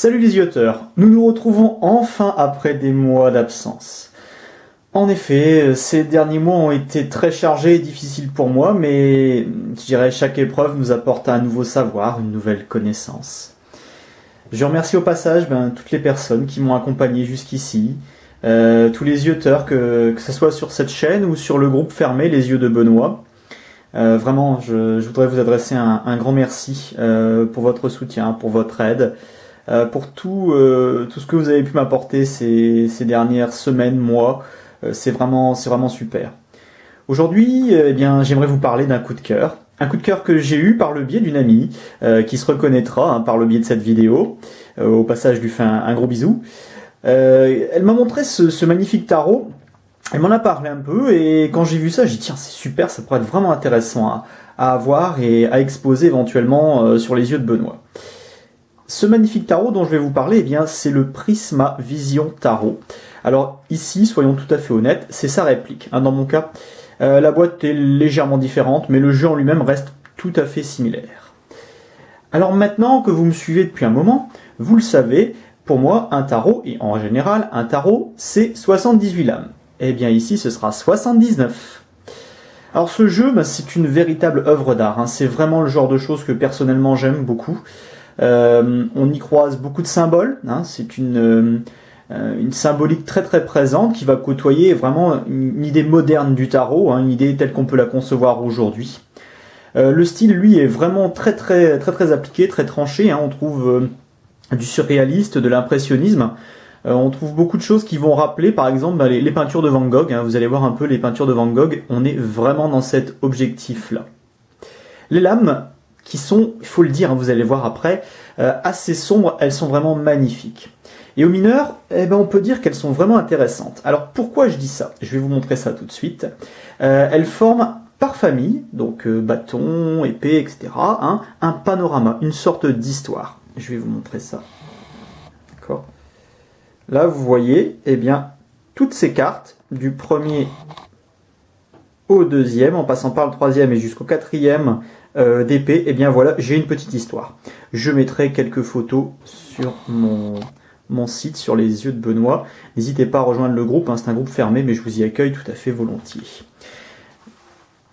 Salut les yeux-auteurs, nous nous retrouvons enfin après des mois d'absence. En effet, ces derniers mois ont été très chargés et difficiles pour moi, mais je dirais chaque épreuve nous apporte un nouveau savoir, une nouvelle connaissance. Je remercie au passage toutes les personnes qui m'ont accompagné jusqu'ici, tous les yeux-auteurs, que ce soit sur cette chaîne ou sur le groupe fermé Les Yeux de Benoît. Vraiment, je voudrais vous adresser un grand merci pour votre soutien, pour votre aide, pour tout ce que vous avez pu m'apporter ces dernières semaines, mois. C'est vraiment super. Aujourd'hui, j'aimerais vous parler d'un coup de cœur. Un coup de cœur que j'ai eu par le biais d'une amie qui se reconnaîtra par le biais de cette vidéo. Au passage, je lui fais un gros bisou. Elle m'a montré ce magnifique tarot. Elle m'en a parlé un peu et quand j'ai vu ça, j'ai dit tiens, c'est super, ça pourrait être vraiment intéressant à avoir et à exposer éventuellement sur les yeux de Benoît. Ce magnifique tarot dont je vais vous parler, c'est le Prisma Vision Tarot. Alors ici, soyons tout à fait honnêtes, c'est sa réplique. Dans mon cas, la boîte est légèrement différente, mais le jeu en lui-même reste tout à fait similaire. Alors maintenant que vous me suivez depuis un moment, vous le savez, pour moi, un tarot, et en général, un tarot, c'est 78 lames. Eh bien ici, ce sera 79. Alors ce jeu, c'est une véritable œuvre d'art. C'est vraiment le genre de choses que personnellement j'aime beaucoup. On y croise beaucoup de symboles. C'est une symbolique très très présente qui va côtoyer vraiment une idée moderne du tarot, une idée telle qu'on peut la concevoir aujourd'hui. Le style, lui, est vraiment très appliqué, très tranché. On trouve du surréaliste, de l'impressionnisme. On trouve beaucoup de choses qui vont rappeler, par exemple, les peintures de Van Gogh. Vous allez voir un peu les peintures de Van Gogh. On est vraiment dans cet objectif-là. Les lames, qui sont, il faut le dire, vous allez voir après, assez sombres, elles sont vraiment magnifiques. Et au mineur, on peut dire qu'elles sont vraiment intéressantes. Alors pourquoi je dis ça? Je vais vous montrer ça tout de suite. Elles forment par famille, donc bâton, épée, etc., un panorama, une sorte d'histoire. Je vais vous montrer ça. D'accord. Là, vous voyez, toutes ces cartes, du premier au deuxième, en passant par le troisième et jusqu'au quatrième d'épée, voilà, j'ai une petite histoire. Je mettrai quelques photos sur mon site, sur les yeux de Benoît. N'hésitez pas à rejoindre le groupe, c'est un groupe fermé, mais je vous y accueille tout à fait volontiers.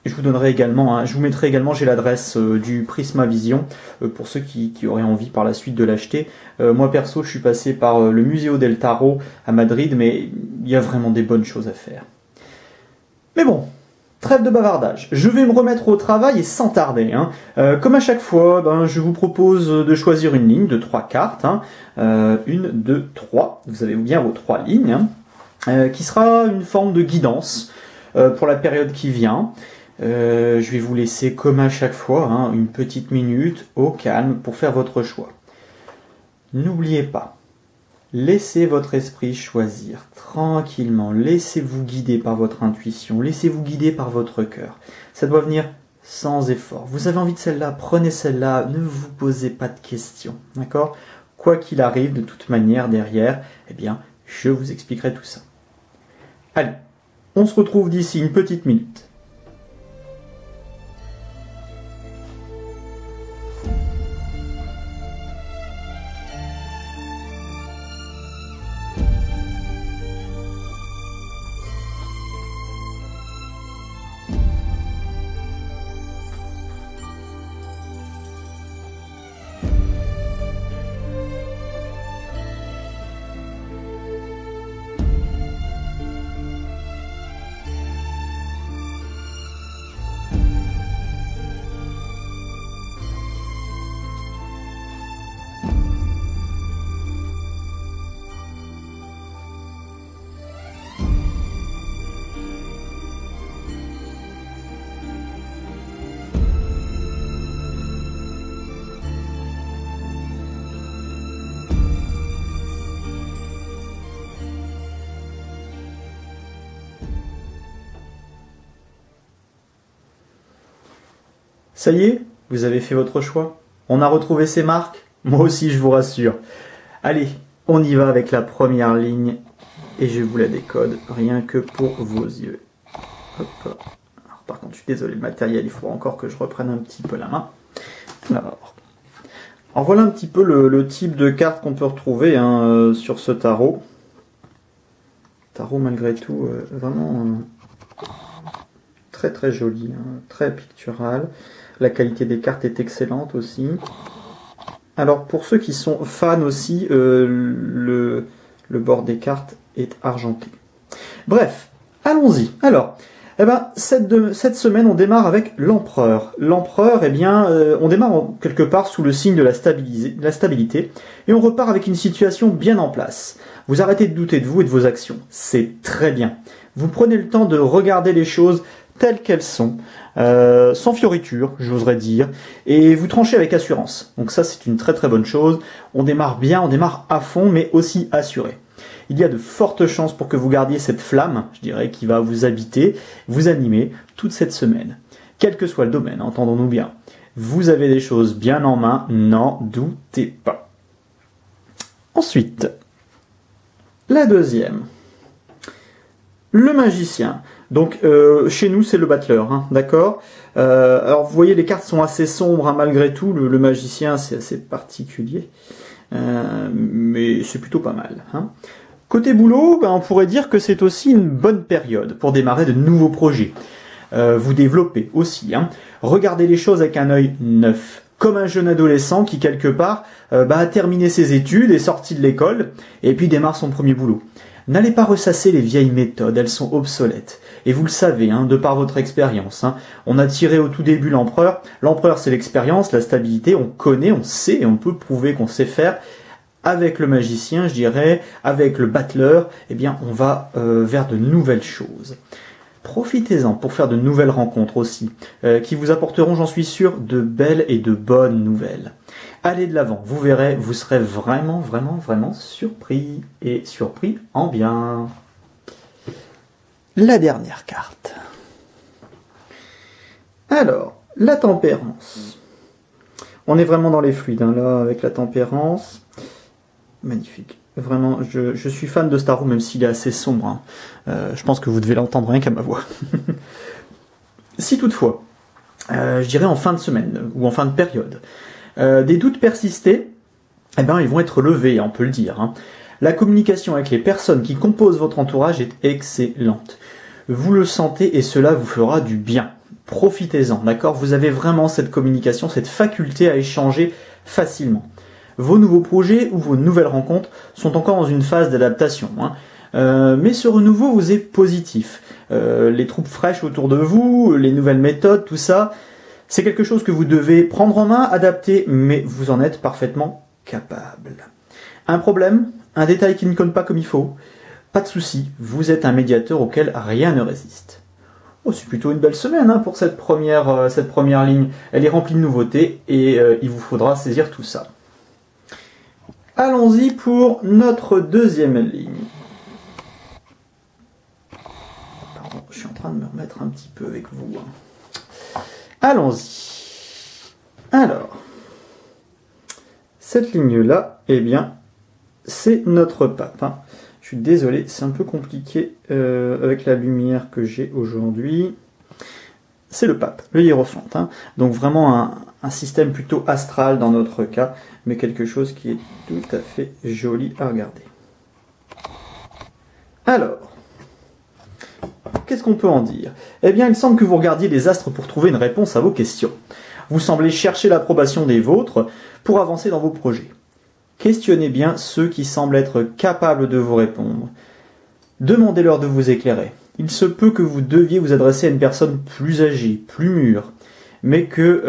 Je vous donnerai également, je vous mettrai également, j'ai l'adresse du Prisma Vision pour ceux qui auraient envie par la suite de l'acheter. Moi perso, je suis passé par le Museo del Tarot à Madrid, mais il y a vraiment des bonnes choses à faire. Mais bon, trêve de bavardage. Je vais me remettre au travail et sans tarder. Comme à chaque fois, je vous propose de choisir une ligne de 3 cartes. 1, 2, 3. Vous avez bien vos 3 lignes, qui sera une forme de guidance pour la période qui vient. Je vais vous laisser, comme à chaque fois, une petite minute au calme pour faire votre choix. N'oubliez pas, laissez votre esprit choisir tranquillement, laissez-vous guider par votre intuition, laissez-vous guider par votre cœur. Ça doit venir sans effort. Vous avez envie de celle-là, prenez celle-là, ne vous posez pas de questions, d'accord? Quoi qu'il arrive, de toute manière, derrière, je vous expliquerai tout ça. Allez, on se retrouve d'ici une petite minute. Ça y est, vous avez fait votre choix. On a retrouvé ces marques. Moi aussi, je vous rassure. Allez, on y va avec la première ligne et je vous la décode rien que pour vos yeux. Hop. Alors, par contre, je suis désolé, le matériel, il faut encore que je reprenne un petit peu la main. Alors, Alors voilà un petit peu le type de carte qu'on peut retrouver hein, sur ce tarot. Tarot malgré tout, vraiment très très joli, hein, très pictural. La qualité des cartes est excellente aussi. Alors pour ceux qui sont fans aussi, le bord des cartes est argenté. Bref, allons-y. Alors, eh ben, cette semaine, on démarre avec l'empereur. L'empereur, eh bien, on démarre quelque part sous le signe de la stabilité, et on repart avec une situation bien en place. Vous arrêtez de douter de vous et de vos actions. C'est très bien. Vous prenez le temps de regarder les choses telles qu'elles sont, sans fioriture, j'oserais dire, et vous tranchez avec assurance. Donc ça, c'est une très très bonne chose. On démarre bien, on démarre à fond, mais aussi assuré. Il y a de fortes chances pour que vous gardiez cette flamme, je dirais, qui va vous habiter, vous animer toute cette semaine. Quel que soit le domaine, entendons-nous bien. Vous avez des choses bien en main, n'en doutez pas. Ensuite, la deuxième. Le magicien. Donc, chez nous, c'est le battleur, hein, d'accord alors, vous voyez, les cartes sont assez sombres, hein, malgré tout. Le magicien, c'est assez particulier. Mais c'est plutôt pas mal, hein. Côté boulot, ben, on pourrait dire que c'est aussi une bonne période pour démarrer de nouveaux projets. Vous développez aussi. Hein. Regardez les choses avec un œil neuf. Comme un jeune adolescent qui, quelque part, a terminé ses études, est sorti de l'école, et puis démarre son premier boulot. N'allez pas ressasser les vieilles méthodes, elles sont obsolètes. Et vous le savez, hein, de par votre expérience. Hein. On a tiré au tout début l'empereur. L'empereur, c'est l'expérience, la stabilité, on connaît, on sait, et on peut prouver qu'on sait faire. Avec le magicien, je dirais, avec le battleur, eh bien, on va vers de nouvelles choses. Profitez-en pour faire de nouvelles rencontres aussi, qui vous apporteront, j'en suis sûr, de belles et de bonnes nouvelles. Allez de l'avant, vous verrez, vous serez vraiment, vraiment, vraiment surpris, et surpris en bien. La dernière carte. Alors, la tempérance. On est vraiment dans les fluides, hein, là, avec la tempérance. Magnifique. Vraiment, je suis fan de Starro, même s'il est assez sombre. Hein. Je pense que vous devez l'entendre rien qu'à ma voix. Si toutefois, je dirais en fin de semaine, ou en fin de période, des doutes persistaient, eh ben, ils vont être levés, on peut le dire. Hein. La communication avec les personnes qui composent votre entourage est excellente. Vous le sentez et cela vous fera du bien. Profitez-en, d'accord? Vous avez vraiment cette communication, cette faculté à échanger facilement. Vos nouveaux projets ou vos nouvelles rencontres sont encore dans une phase d'adaptation. Hein. Mais ce renouveau vous est positif. Les troupes fraîches autour de vous, les nouvelles méthodes, tout ça, c'est quelque chose que vous devez prendre en main, adapter, mais vous en êtes parfaitement capable. Un problème, un détail qui ne colle pas comme il faut, pas de souci, vous êtes un médiateur auquel rien ne résiste. Oh, c'est plutôt une belle semaine hein, pour cette première ligne. Elle est remplie de nouveautés et il vous faudra saisir tout ça. Allons-y pour notre deuxième ligne. Pardon, je suis en train de me remettre un petit peu avec vous. Allons-y. Alors, cette ligne-là, eh bien, c'est notre pape. Hein. Je suis désolé, c'est un peu compliqué avec la lumière que j'ai aujourd'hui. C'est le pape, le hiérophante. Hein. Donc vraiment un système plutôt astral dans notre cas, mais quelque chose qui est tout à fait joli à regarder. Alors, qu'est-ce qu'on peut en dire? Eh bien, il semble que vous regardiez les astres pour trouver une réponse à vos questions. Vous semblez chercher l'approbation des vôtres pour avancer dans vos projets. Questionnez bien ceux qui semblent être capables de vous répondre. Demandez-leur de vous éclairer. Il se peut que vous deviez vous adresser à une personne plus âgée, plus mûre, mais que,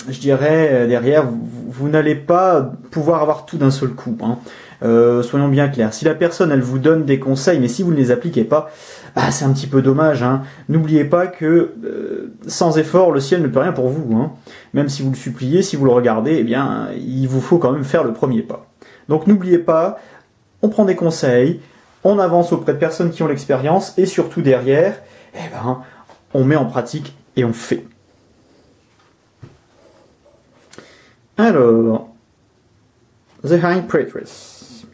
je dirais, derrière, vous n'allez pas pouvoir avoir tout d'un seul coup. Hein. Soyons bien clairs. Si la personne, elle vous donne des conseils, mais si vous ne les appliquez pas, c'est un petit peu dommage. Hein. N'oubliez pas que, sans effort, le ciel ne peut rien pour vous. Hein. Même si vous le suppliez, si vous le regardez, eh bien, il vous faut quand même faire le premier pas. Donc n'oubliez pas, on prend des conseils, on avance auprès de personnes qui ont l'expérience, et surtout derrière, eh ben, on met en pratique et on fait. Alors, The High Priestess.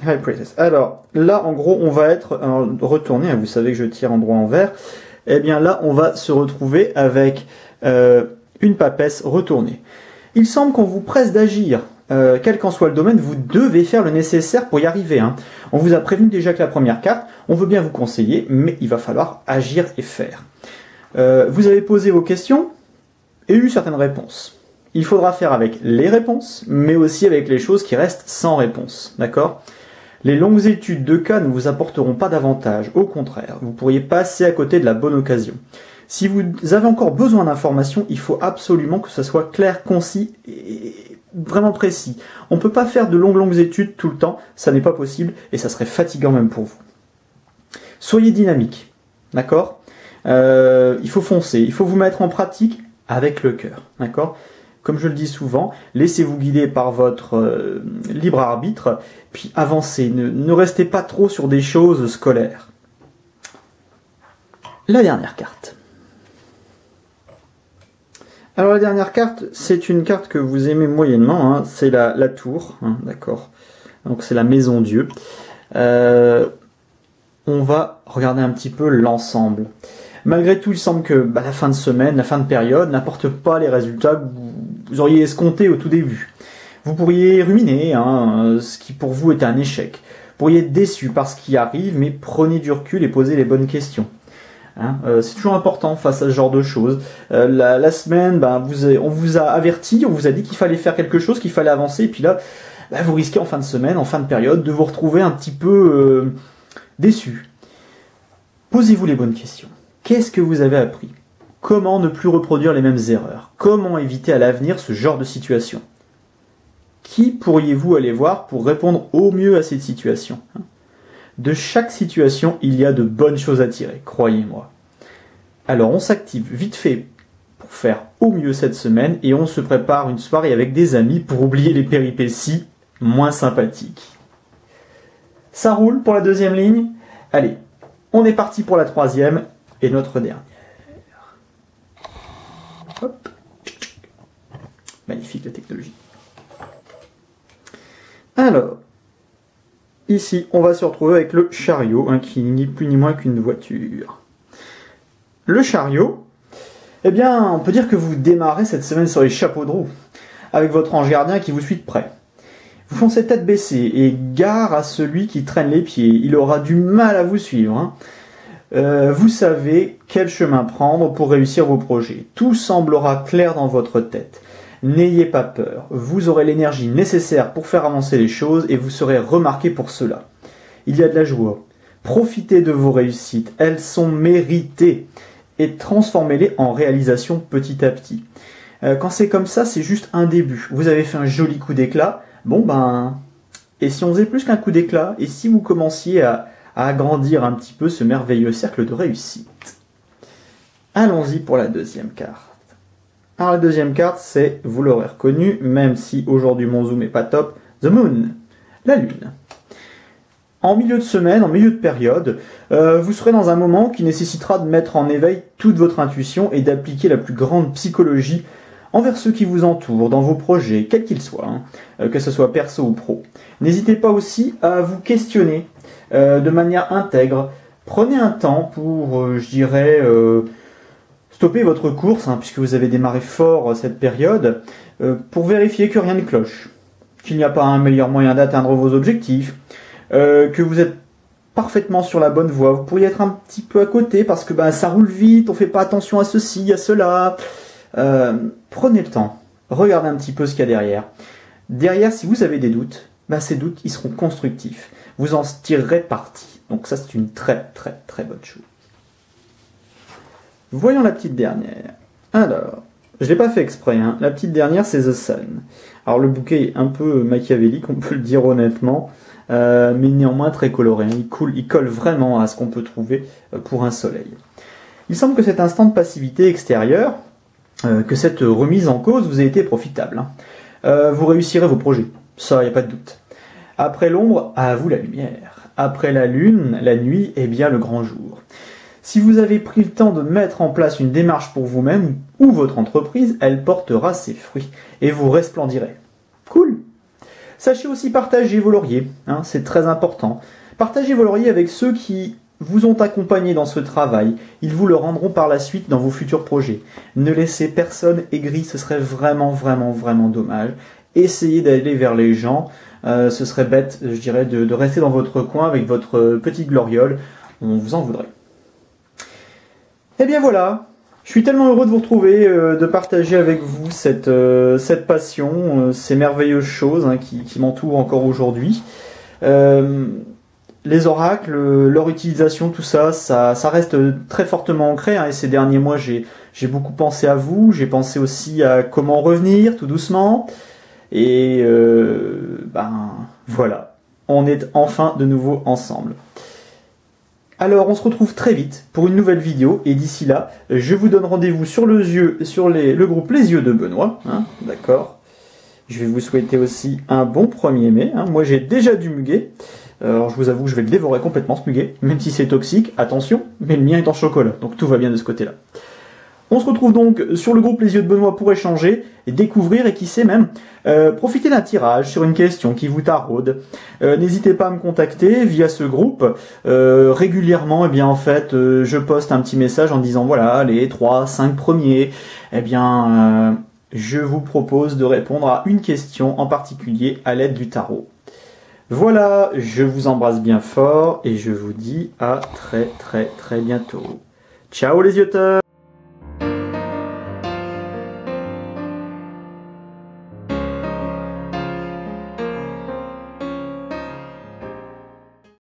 The High Priestess. Alors, là, en gros, on va être retourné, vous savez que je tire en droit envers, eh bien là, on va se retrouver avec une papesse retournée. Il semble qu'on vous presse d'agir. Quel qu'en soit le domaine, vous devez faire le nécessaire pour y arriver. Hein. On vous a prévenu déjà que la première carte, on veut bien vous conseiller, mais il va falloir agir et faire. Vous avez posé vos questions et eu certaines réponses. Il faudra faire avec les réponses, mais aussi avec les choses qui restent sans réponse. D'accord ? Les longues études de cas ne vous apporteront pas d'avantage. Au contraire, vous pourriez passer à côté de la bonne occasion. Si vous avez encore besoin d'informations, il faut absolument que ce soit clair, concis et vraiment précis. On ne peut pas faire de longues études tout le temps, ça n'est pas possible et ça serait fatigant même pour vous. Soyez dynamique, d'accord ? Il faut foncer, il faut vous mettre en pratique avec le cœur, d'accord ? Comme je le dis souvent, laissez-vous guider par votre libre arbitre, puis avancez, ne restez pas trop sur des choses scolaires. La dernière carte. Alors la dernière carte, c'est une carte que vous aimez moyennement, hein, c'est la tour, hein, d'accord. Donc c'est la maison Dieu. On va regarder un petit peu l'ensemble. Malgré tout, il semble que la fin de semaine, la fin de période n'apporte pas les résultats que vous auriez escomptés au tout début. Vous pourriez ruminer, hein, ce qui pour vous est un échec. Vous pourriez être déçu par ce qui arrive, mais prenez du recul et posez les bonnes questions. Hein, c'est toujours important face à ce genre de choses. La semaine, on vous a averti, on vous a dit qu'il fallait faire quelque chose, qu'il fallait avancer, et puis là, vous risquez en fin de semaine, en fin de période, de vous retrouver un petit peu déçu. Posez-vous les bonnes questions. Qu'est-ce que vous avez appris ? Comment ne plus reproduire les mêmes erreurs ? Comment éviter à l'avenir ce genre de situation ? Qui pourriez-vous aller voir pour répondre au mieux à cette situation ? De chaque situation, il y a de bonnes choses à tirer, croyez-moi. Alors on s'active vite fait pour faire au mieux cette semaine et on se prépare une soirée avec des amis pour oublier les péripéties moins sympathiques. Ça roule pour la deuxième ligne ? Allez, on est parti pour la troisième et notre dernière. Hop. Magnifique la technologie. Alors, ici, on va se retrouver avec le chariot, hein, qui n'est ni plus ni moins qu'une voiture. Le chariot, eh bien, on peut dire que vous démarrez cette semaine sur les chapeaux de roue, avec votre ange gardien qui vous suit de près. Vous foncez tête baissée et gare à celui qui traîne les pieds. Il aura du mal à vous suivre. Hein. Vous savez quel chemin prendre pour réussir vos projets. Tout semblera clair dans votre tête. N'ayez pas peur. Vous aurez l'énergie nécessaire pour faire avancer les choses et vous serez remarqué pour cela. Il y a de la joie. Profitez de vos réussites. Elles sont méritées. Et transformez-les en réalisation petit à petit. Quand c'est comme ça, c'est juste un début. Vous avez fait un joli coup d'éclat. Et si on faisait plus qu'un coup d'éclat ? Et si vous commenciez à agrandir un petit peu ce merveilleux cercle de réussite ? Allons-y pour la deuxième carte. Alors la deuxième carte, c'est, vous l'aurez reconnu, même si aujourd'hui mon zoom est pas top, The Moon, la Lune. En milieu de semaine, en milieu de période, vous serez dans un moment qui nécessitera de mettre en éveil toute votre intuition et d'appliquer la plus grande psychologie envers ceux qui vous entourent, dans vos projets, quels qu'ils soient, hein, que ce soit perso ou pro. N'hésitez pas aussi à vous questionner de manière intègre. Prenez un temps pour, stopper votre course, hein, puisque vous avez démarré fort cette période, pour vérifier que rien ne cloche, qu'il n'y a pas un meilleur moyen d'atteindre vos objectifs, que vous êtes parfaitement sur la bonne voie. Vous pourriez être un petit peu à côté parce que ça roule vite, on fait pas attention à ceci, à cela. Prenez le temps, regardez un petit peu ce qu'il y a derrière. Derrière, si vous avez des doutes, ces doutes, ils seront constructifs. Vous en tirerez parti. Donc ça, c'est une très très très bonne chose. Voyons la petite dernière. Alors, je ne l'ai pas fait exprès, hein. La petite dernière, c'est The Sun. Alors le bouquet est un peu machiavélique, on peut le dire honnêtement, mais néanmoins très coloré. Il colle vraiment à ce qu'on peut trouver pour un soleil. Il semble que cet instant de passivité extérieure, que cette remise en cause vous ait été profitable. Hein. Vous réussirez vos projets, ça, il n'y a pas de doute. Après l'ombre, à vous la lumière. Après la lune, la nuit, et bien le grand jour. Si vous avez pris le temps de mettre en place une démarche pour vous-même ou votre entreprise, elle portera ses fruits et vous resplendirez. Cool. Sachez aussi partager vos lauriers, hein, c'est très important. Partagez vos lauriers avec ceux qui vous ont accompagné dans ce travail, ils vous le rendront par la suite dans vos futurs projets. Ne laissez personne aigri, ce serait vraiment, vraiment, vraiment dommage. Essayez d'aller vers les gens, ce serait bête, je dirais, de rester dans votre coin avec votre petite gloriole, on vous en voudrait. Eh bien voilà, je suis tellement heureux de vous retrouver, de partager avec vous cette passion, ces merveilleuses choses hein, qui m'entourent encore aujourd'hui. Les oracles, leur utilisation, tout ça, ça reste très fortement ancré. Hein, et ces derniers mois, j'ai beaucoup pensé à vous. J'ai pensé aussi à comment revenir, tout doucement. Et voilà, on est enfin de nouveau ensemble. Alors, on se retrouve très vite pour une nouvelle vidéo. Et d'ici là, je vous donne rendez-vous sur le groupe Les Yeux de Benoît. Hein, d'accord. Je vais vous souhaiter aussi un bon 1er mai. Hein. Moi, j'ai déjà du muguet. Alors je vous avoue que je vais le dévorer complètement ce muguet, même si c'est toxique, attention, mais le mien est en chocolat, donc tout va bien de ce côté-là. On se retrouve donc sur le groupe Les Yeux de Benoît pour échanger, et découvrir et qui sait même profiter d'un tirage sur une question qui vous taraude. N'hésitez pas à me contacter via ce groupe. Régulièrement, eh bien en fait, je poste un petit message en disant voilà, les 3-5 premiers, eh bien je vous propose de répondre à une question en particulier à l'aide du tarot. Voilà, je vous embrasse bien fort et je vous dis à très très très bientôt. Ciao les yeux-teurs!